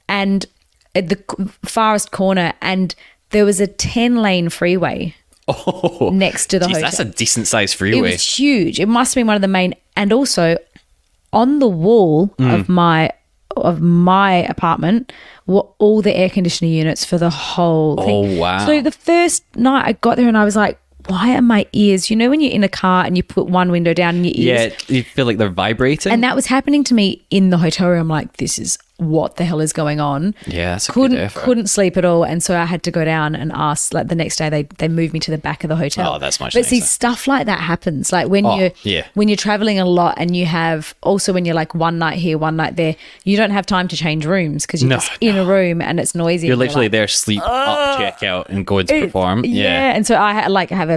and at the farthest corner, and there was a 10-lane freeway. Oh, next to the hotel. That's a decent sized freeway. It was huge. It must have been one of the main, and also on the wall of my apartment were all the air conditioning units for the whole thing. Oh wow. So the first night I got there and I was like, why are my ears, you know when you're in a car and you put one window down and your ears? Yeah, you feel like they're vibrating. And that was happening to me in the hotel room. I'm like, this is what the hell is going on? Yeah, that's a good effort. Couldn't sleep at all, and so I had to go down and ask. Like the next day, they moved me to the back of the hotel. Oh, that's much But nicer. see, stuff like that happens. Like when you're traveling a lot, and you have also when you're like one night here, one night there, you don't have time to change rooms because you're just in a room and it's noisy. You're literally there, sleep, up, check out, and going to perform. Yeah, and so I have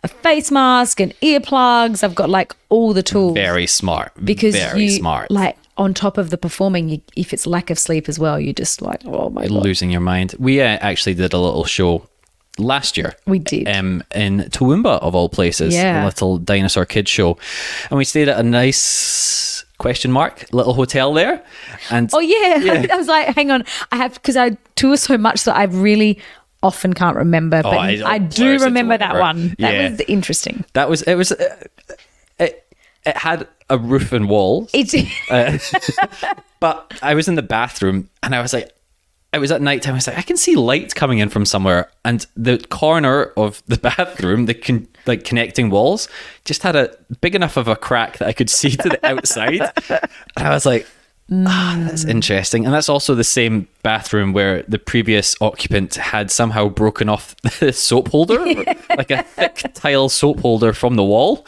a face mask and earplugs. I've got like all the tools. Very smart. Because very smart. Like on top of the performing, if it's lack of sleep as well, you're just like, oh my God. Losing your mind. We actually did a little show last year. We did. In Toowoomba, of all places. Yeah. A little dinosaur kids show. And we stayed at a nice little hotel there. And oh, yeah. I was like, hang on. Because I tour so much that I really often can't remember. But I do remember that one. That was interesting. It had a roof and walls. But I was in the bathroom and I was like, it was at night time. I was like, I can see light coming in from somewhere. And the corner of the bathroom, the connecting walls, just had a big enough of a crack that I could see to the outside. And I was like, that's interesting. And that's also the same bathroom where the previous occupant had somehow broken off the soap holder, like a thick tile soap holder from the wall.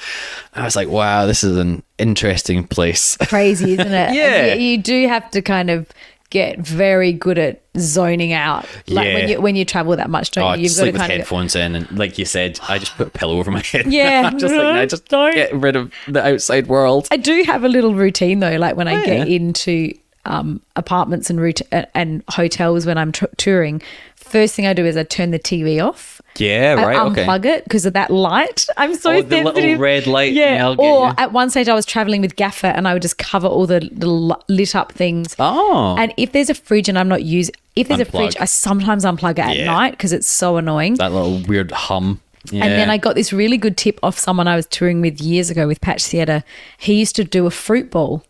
And I was like, wow, this is an interesting place. Crazy, isn't it? Yeah. You do have to kind of get very good at zoning out, like when you travel that much, don't you? You've sleep got to with headphones in, and like you said, I just put a pillow over my head. Yeah, I'm just like, I just don't get rid of the outside world. I do have a little routine though, like when I get into apartments and hotels when I'm touring. First thing I do is I turn the TV off. Yeah, right. I unplug it because of that light. I'm so sensitive. The little red light. Yeah. Or at one stage I was traveling with Gaffer and I would just cover all the little lit up things. Oh. And if there's a fridge and I'm not using, if there's a fridge, I sometimes unplug it at night because it's so annoying. That little weird hum. Yeah. And then I got this really good tip off someone I was touring with years ago with Patch Theatre. He used to do a fruit bowl.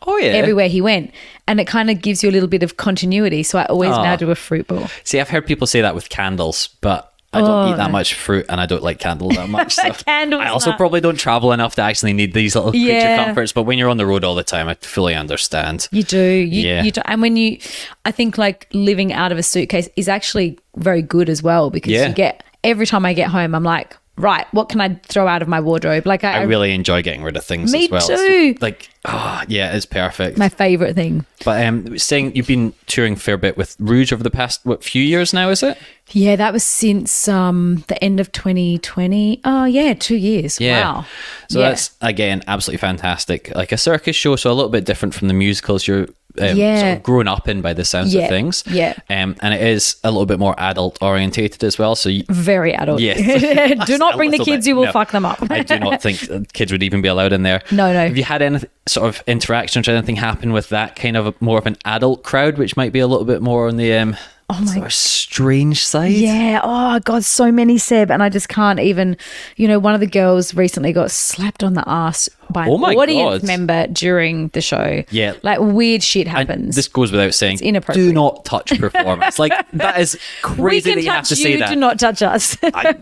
Oh, yeah. Everywhere he went. And it kind of gives you a little bit of continuity. So I always now do a fruit bowl. See, I've heard people say that with candles, but I don't eat that much fruit and I don't like candles that much. So I also probably don't travel enough to actually need these little creature comforts. But when you're on the road all the time, I fully understand. You do. You do. And I think like living out of a suitcase is actually very good as well because you get, every time I get home, I'm like, right, what can I throw out of my wardrobe? Like I really enjoy getting rid of things me as well. too. Like, it's perfect. My favorite thing. But saying you've been touring a fair bit with Rouge over the past, few years now, is it? Yeah, that was since the end of 2020. Oh, yeah, 2 years. Yeah. Wow. So that's, again, absolutely fantastic. Like a circus show, so a little bit different from the musicals you're sort of grown up in by the sounds of things. Yeah. And it is a little bit more adult orientated as well. So very adult. Yes. Do not bring the kids, you will fuck them up. I do not think kids would even be allowed in there. No. Have you had any sort of interactions or anything happen with that kind of more of an adult crowd, which might be a little bit more on the sort of strange side? Yeah. Oh, God, so many, Seb. And I just can't even, one of the girls recently got slapped on the ass by an audience member during the show. Yeah. Like weird shit happens. And this goes without saying. It's inappropriate. Do not touch performance. Like, that is crazy that you have to say that. Do not touch us. I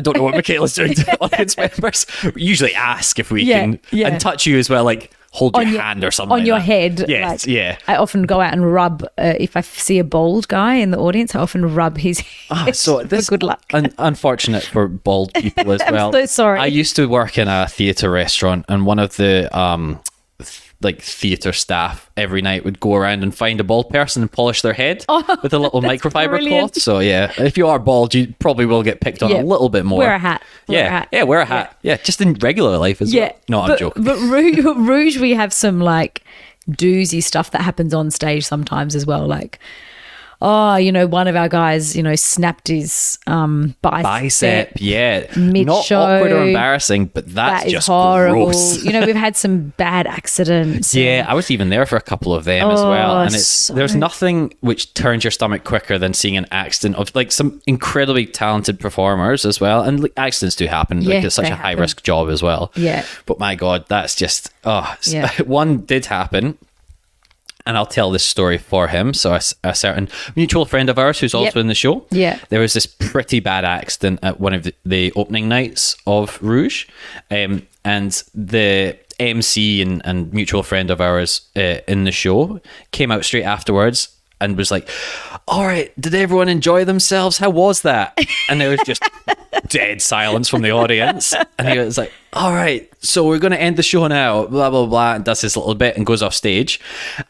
don't know what Michaela's doing to audience members. We usually ask if we can. Yeah. And touch you as well, like hold your hand or something on like your that. head. Yes, yeah. I often go out and rub, if I see a bald guy in the audience, I often rub his head So this for good luck. Unfortunate for bald people as well. I'm so sorry. I used to work in a theatre restaurant, and one of the theatre staff every night would go around and find a bald person and polish their head with a little microfiber cloth. So yeah, if you are bald, you probably will get picked on a little bit more. Wear a hat. Wear a hat. Yeah, just in regular life as well. No, I'm joking. But Rouge, we have some like doozy stuff that happens on stage sometimes as well. Like, one of our guys, snapped his bicep. Yeah. Mid-show. Not awkward or embarrassing, but that's just horrible. gross. We've had some bad accidents. Yeah, I was even there for a couple of them as well. And there's nothing which turns your stomach quicker than seeing an accident of like some incredibly talented performers as well. And like, accidents do happen. Like it's such a high risk job as well. Yeah. But my God, that's just, one did happen. And I'll tell this story for him. So a certain mutual friend of ours who's also in the show. Yeah. There was this pretty bad accident at one of the opening nights of Rouge. And the MC and mutual friend of ours in the show came out straight afterwards and was like, all right, did everyone enjoy themselves? How was that? And there was just dead silence from the audience. And he was like, all right, so we're going to end the show now, blah, blah, blah, and does this little bit and goes off stage.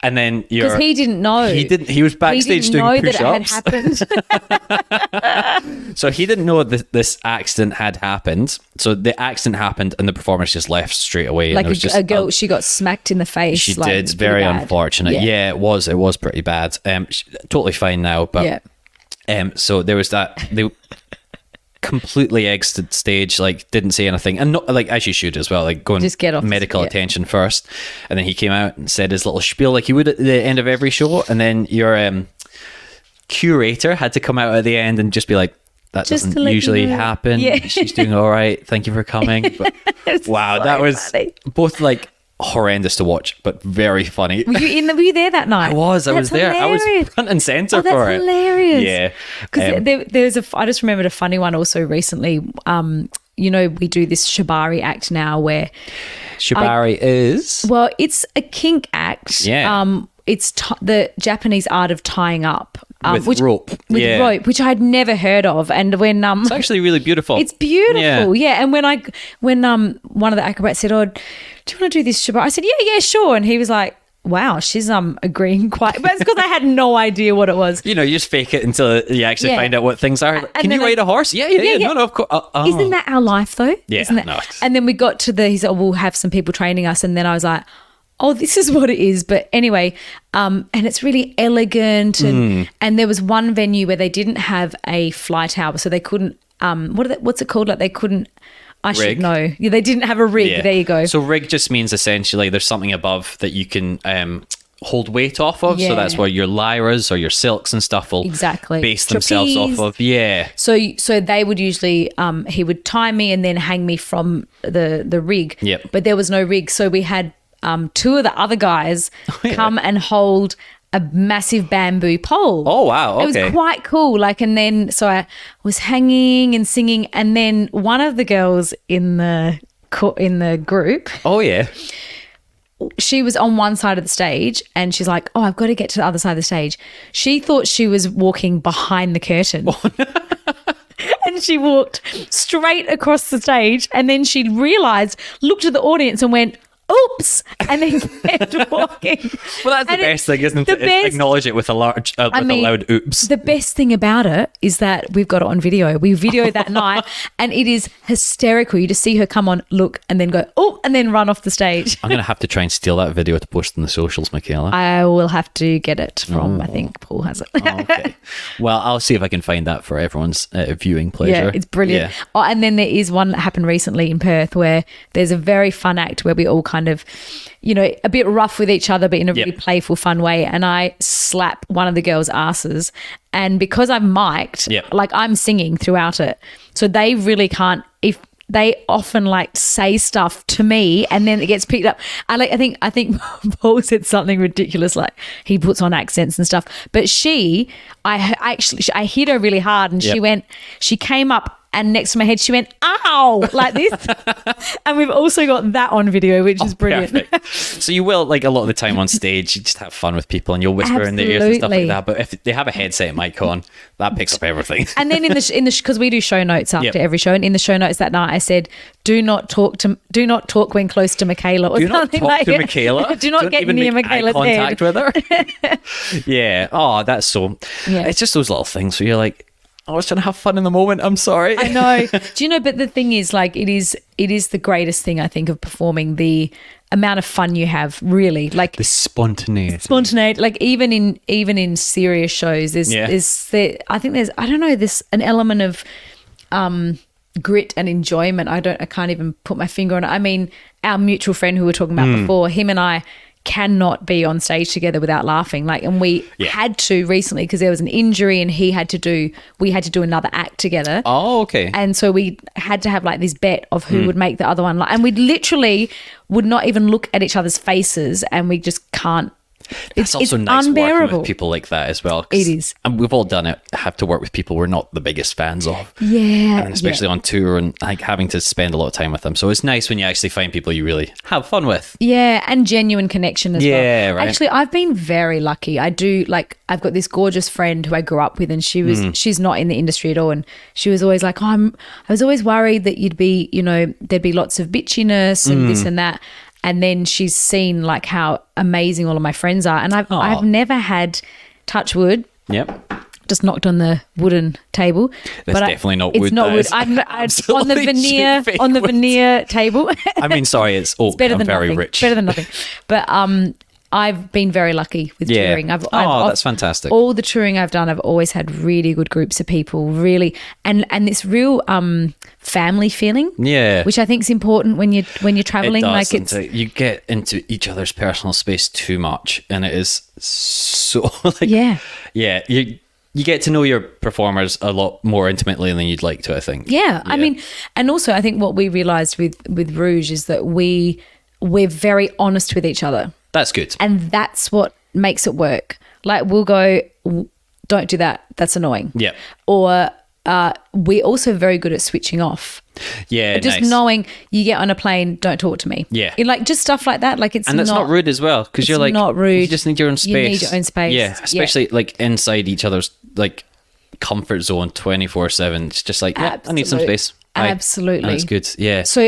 And then because he didn't know. He was backstage doing push-ups. That it had happened. So he didn't know this accident had happened. So the accident happened and the performance just left straight away. Like and a girl, she got smacked in the face. She like, did. Very bad. unfortunate. Yeah, it was pretty bad. Totally fine now. But so there was that. They completely exited stage, like didn't say anything, and not like as you should as well, like go and just get off medical attention first, and then he came out and said his little spiel like he would at the end of every show, and then your curator had to come out at the end and just be like, that just doesn't usually happen. She's doing all right, thank you for coming. But wow, that was funny. Both like horrendous to watch but very funny. Were you there that night? I was there. I was front and center for it. Hilarious. Yeah, because there's I just remembered a funny one also recently. We do this shibari act now where shibari is it's a kink act. It's the Japanese art of tying up with rope, which I had never heard of. And when it's actually really beautiful. It's beautiful, yeah. And when one of the acrobats said, "Oh, do you want to do this shibari?" I said, "Yeah, sure." And he was like, "Wow, she's agreeing quite." But it's because I had no idea what it was. You just fake it until you actually find out what things are. Can you ride a horse? Yeah. No, of course. Isn't that our life though? Yeah. No. And then we got to he said, "We'll have some people training us," and then I was like, oh, this is what it is. But anyway, and it's really elegant. And there was one venue where they didn't have a fly tower, so they couldn't, what's it called? Like they couldn't, rig. Should know. Yeah, they didn't have a rig. Yeah. There you go. So rig just means essentially there's something above that you can hold weight off of. So that's where your lyras or your silks and stuff will base themselves off of. Yeah. So they would usually, he would tie me and then hang me from the rig. Yep. But there was no rig. So we had two of the other guys come and hold a massive bamboo pole. Oh, wow. Okay. It was quite cool. So I was hanging and singing, and then one of the girls in the group. Oh, yeah. She was on one side of the stage and she's like, oh, I've got to get to the other side of the stage. She thought she was walking behind the curtain. Oh, no. And she walked straight across the stage, and then she realised, looked at the audience and went, oops, and then kept walking. Well, that's the best thing, isn't it? Acknowledge it with a large, a loud oops. The best thing about it is that we've got it on video. We videoed that night, and it is hysterical. You just see her come on, look, and then go, oh, and then run off the stage. I'm going to have to try and steal that video to post on the socials, Michaela. I will have to get it from, I think Paul has it. Okay. Well, I'll see if I can find that for everyone's viewing pleasure. Yeah, it's brilliant. Yeah. Oh, and then there is one that happened recently in Perth where there's a very fun act where we all kind of, you know, a bit rough with each other, but in a really playful, fun way. And I slap one of the girls' asses. And because I'm mic'd, like I'm singing throughout it. So they really can't, if they often like say stuff to me and then it gets picked up. I think Paul said something ridiculous, like he puts on accents and stuff. But I hit her really hard and she came up and next to my head she went, ow, like this. And we've also got that on video, which is brilliant. Perfect. So you will, like a lot of the time on stage, you just have fun with people and you'll whisper in their ears and stuff like that. But if they have a headset mic on, that picks up everything. And then in the because we do show notes after every show, and in the show notes that night I said, do not talk when close to Michaela, or do not something talk like to it. Michaela. Do not get near Michaela's contact head. with her. Yeah. Oh, that's so. Yeah. It's just those little things where you're like, I was trying to have fun in the moment. I'm sorry. I know. Do you know? But the thing is, like, it is the greatest thing I think of performing. The amount of fun you have, really, like the spontaneity. Like even in serious shows, I think there's an element of grit and enjoyment. I can't even put my finger on it. I mean, our mutual friend who we were talking about before, him and I cannot be on stage together without laughing, like, and we had to recently because there was an injury and we had to do another act together. Oh, okay. And so we had to have like this bet of who would make the other one, and we literally would not even look at each other's faces, and we just can't. It's also nice unbearable. working with people like that as well. It is. And we've all done it, have to work with people we're not the biggest fans of. Yeah. And especially on tour and like having to spend a lot of time with them. So it's nice when you actually find people you really have fun with. Yeah, and genuine connection as well. Yeah, right. Actually, I've been very lucky. I've got this gorgeous friend who I grew up with, and she's not in the industry at all. And she was always like, I was always worried that you'd be, you know, there'd be lots of bitchiness and this and that. And then she's seen like how amazing all of my friends are. And I've never had, touch wood. Yep. Just knocked on the wooden table. That's definitely not wood. It's not wood. I'm on the veneer table. I mean, sorry, it's oak. Better I'm than very nothing. rich. Better than nothing. But I've been very lucky with touring. That's fantastic. All the touring I've done, I've always had really good groups of people, really, and this real family feeling. Yeah, which I think is important when you're traveling. It does, you get into each other's personal space too much, and it is so like you get to know your performers a lot more intimately than you'd like to. I think. Yeah, I mean, and also I think what we realised with Rouge is that we're very honest with each other. That's good. And that's what makes it work. Like we'll go, don't do that. That's annoying. Yeah. Or we're also very good at switching off. Yeah, just nice. Knowing you get on a plane, don't talk to me. Yeah. Like just stuff like that. Like and that's not rude as well, because you're like, not rude. You just need your own space. You need your own space. Yeah, especially like inside each other's like comfort zone 24/7. It's just like, I need some space. Absolutely. That's good. Yeah. So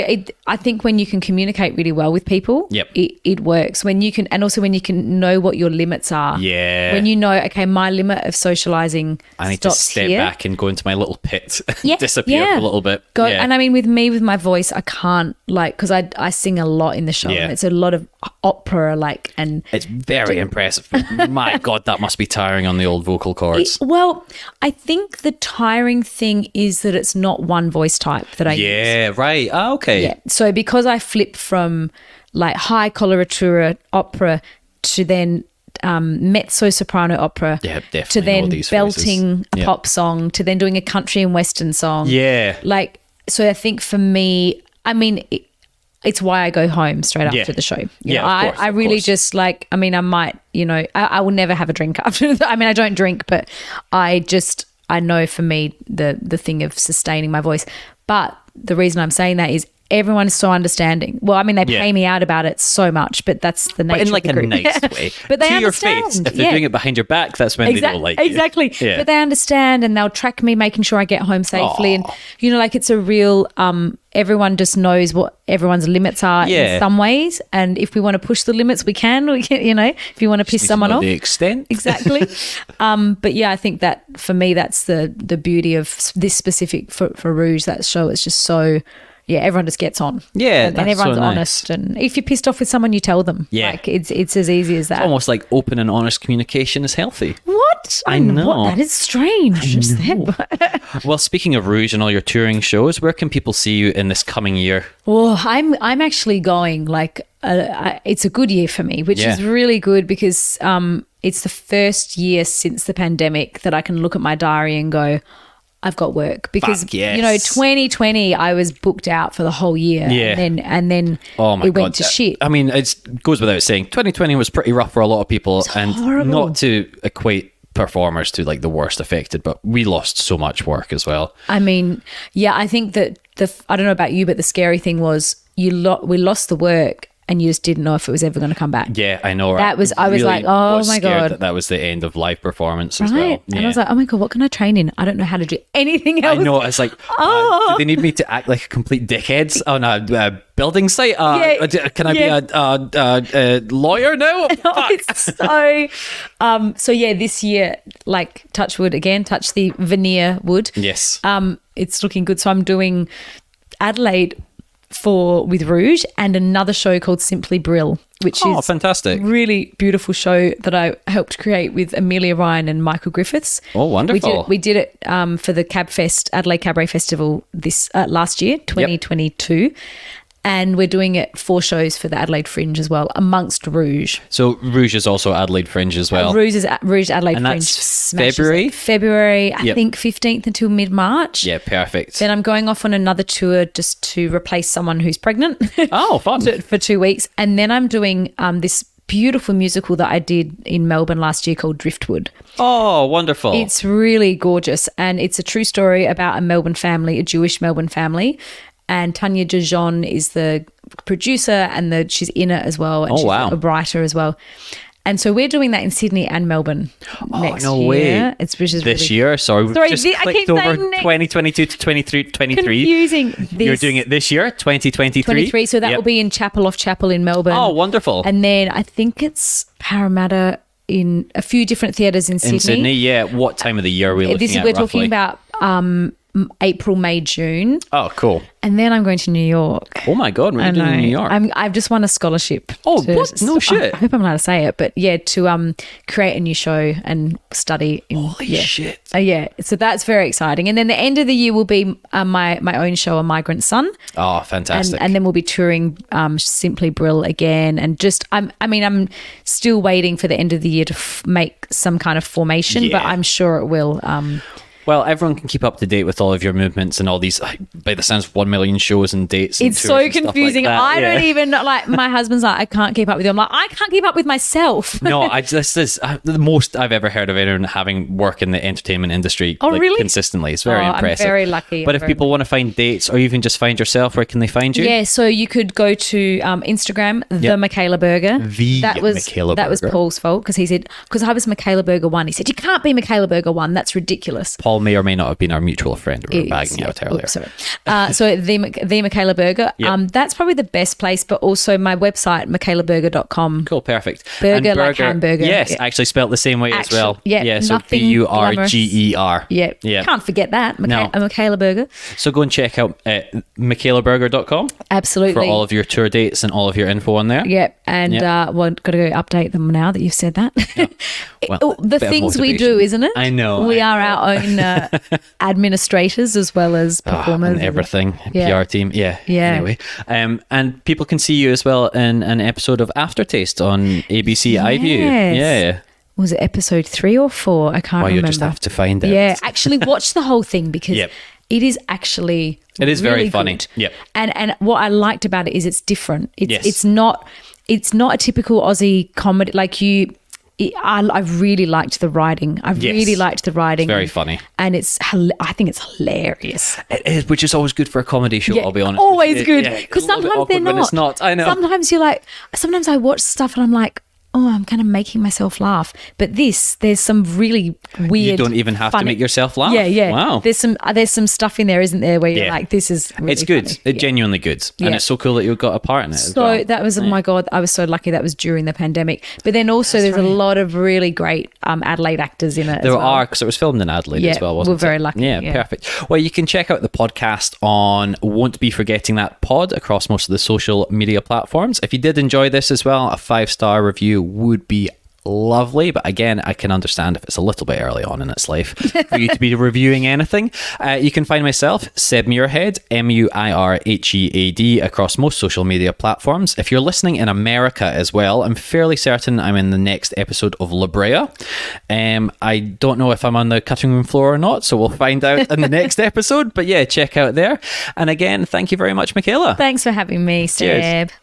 I think when you can communicate really well with people, it works. When you can, and also when you can know what your limits are. Yeah. When you know, okay, my limit of socializing I need to step back and go into my little pit and disappear for a little bit. And I mean, with my voice, I can't because I sing a lot in the show. And it's a lot of opera and it's very impressive. My God, that must be tiring on the old vocal cords. Well, I think the tiring thing is that it's not one voice type that I use. Yeah, right. Oh, okay. Yeah. So because I flip from like high coloratura opera to then mezzo soprano opera to then belting a pop song to then doing a country and western song. Yeah. Like, so I think for me, I mean, it's why I go home straight after the show. You know, I really just like, I mean, I might, you know, I will never have a drink after that. I mean, I don't drink, but I know for me the thing of sustaining my voice. But the reason I'm saying that is everyone is so understanding. Well, I mean, they pay me out about it so much, but that's the nature But in like of the a group. nice way. But they to understand. your face. If they're doing it behind your back, that's when they don't like you. Exactly. Yeah. But they understand, and they'll track me, making sure I get home safely. And, you know, like it's a real, everyone just knows what everyone's limits are in some ways. And if we want to push the limits, we can, you know, if you want to piss someone off. The extent. Exactly. But yeah, I think that for me, that's the beauty of this specific for Rouge, that show. It's just so... Yeah, everyone just gets on. Yeah, and that's everyone's so nice. honest. And if you're pissed off with someone, you tell them. Yeah. Like, it's as easy as that. It's almost like open and honest communication is healthy. What? I know. What? That is strange. Well, speaking of Rouge and all your touring shows, where can people see you in this coming year? Well, I'm actually going it's a good year for me, which is really good because it's the first year since the pandemic that I can look at my diary and go, I've got work, because you know 2020 I was booked out for the whole year, and then oh my it God. went to shit. I mean, it goes without saying 2020 was pretty rough for a lot of people, and horrible. not to equate performers to like the worst affected, but we lost so much work as well. I mean, yeah, I think that I don't know about you, but the scary thing was we lost the work. And you just didn't know if it was ever going to come back. Yeah, I know. I was like, oh my God. That was the end of live performance as well. Yeah. And I was like, oh my God, what can I train in? I don't know how to do anything else. I know. It's like, do they need me to act like a complete dickheads on a building site? Can I be a lawyer now? It's so yeah, this year, like touch wood again, touch the veneer wood. Yes. It's looking good. So I'm doing Adelaide with Rouge and another show called Simply Brill, which is fantastic, really beautiful show that I helped create with Amelia Ryan and Michael Griffiths. Oh, wonderful. We did it for the Adelaide Cabaret Festival this last year, 2022. And we're doing it 4 shows for the Adelaide Fringe as well, amongst Rouge. So Rouge is also Adelaide Fringe as well. Rouge Adelaide and Fringe. That's February? February, I think 15th until mid-March. Yeah, perfect. Then I'm going off on another tour just to replace someone who's pregnant. Oh, fun. For 2 weeks. And then I'm doing this beautiful musical that I did in Melbourne last year called Driftwood. Oh, wonderful. It's really gorgeous. And it's a true story about a Melbourne family, a Jewish Melbourne family. And Tanya Dijon is the producer, and she's in it as well. And she's a writer as well. And so we're doing that in Sydney and Melbourne next year. Way. Which is this year? Sorry, we've just clicked over 2022 to 23. Confusing. You're doing it this year, 2023? 23, so that will be in Chapel Off Chapel in Melbourne. Oh, wonderful. And then I think it's Parramatta in a few different theatres in Sydney. In Sydney, yeah. What time of the year are we looking at We're roughly? talking about April, May, June. Oh, cool. And then I'm going to New York. Oh my God, what are you doing in New York? I've just won a scholarship. Oh, what? No shit. I hope I'm allowed to say it, but yeah, to create a new show and study. Holy shit. Yeah, so that's very exciting. And then the end of the year will be my own show, A Migrant Son. Oh, fantastic. And then we'll be touring Simply Brill again. And just, I'm still waiting for the end of the year to make some kind of formation, but I'm sure it will. Well, everyone can keep up to date with all of your movements and all these, by the sounds, 1 million shows and dates. And it's so confusing. Like I don't even, like, my husband's like, I can't keep up with you. I'm like, I can't keep up with myself. No, this is the most I've ever heard of anyone having work in the entertainment industry really? consistently. It's very impressive. I'm very lucky. But if people want to find dates or even just find yourself, where can they find you? Yeah, so you could go to Instagram, the Michaela Burger. Michaela Burger. That was Paul's fault, because he said, because I was Michaela Burger 1. He said, you can't be Michaela Burger 1. That's ridiculous. Basil may or may not have been our mutual friend. We were bagging out earlier. Oops, sorry. So the Michaela Burger. That's probably the best place, but also my website, michaelaburger.com. Cool, perfect. Burger like hamburger. Yes, actually spelled the same way as well. Yeah, so Burger. Yeah. Can't forget that. Michaela Burger. So go and check out michaelaburger.com. Absolutely. For all of your tour dates and all of your info on there. Yep. And got to go update them now that you've said that. Yeah. Well, the things we do, isn't it? I know. We are our own administrators as well as performers. And everything. PR team. Yeah. Anyway. And people can see you as well in an episode of Aftertaste on ABC iView. Yeah. Was it episode 3 or 4? I can't remember. You just have to find it. Yeah, actually watch the whole thing, because it is actually really very funny. Good. Yep. And what I liked about it is it's different. It's not a typical Aussie comedy. Like I really liked the writing. Really liked the writing. It's very funny. And I think it's hilarious. It is, which is always good for a comedy show, I'll be honest. Always good. Because sometimes they're not. It's not. I know. Sometimes sometimes I watch stuff and I'm like, oh, I'm kind of making myself laugh. But there's some really weird. You don't even have to make yourself laugh. Yeah. Wow. There's some stuff in there, isn't there, where you're like, this is really it's good. funny. It's genuinely good. And it's so cool that you got a part in it as well. So that was, oh my God, I was so lucky that was during the pandemic. But then also there's a lot of really great Adelaide actors in it There as well. are, because it was filmed in Adelaide as well, wasn't it? We're very lucky. Yeah, perfect. Well, you can check out the podcast on Won't Be Forgetting That Pod across most of the social media platforms. If you did enjoy this as well, a 5-star review would be lovely, but again, I can understand if it's a little bit early on in its life for you to be reviewing anything. You can find myself, Seb Muirhead, Muirhead, across most social media platforms. If you're listening in America as well, I'm fairly certain I'm in the next episode of La Brea. I don't know if I'm on the cutting room floor or not, so we'll find out in the next episode, but yeah, check out there. And again, thank you very much, Michaela. Thanks for having me, Seb. Cheers.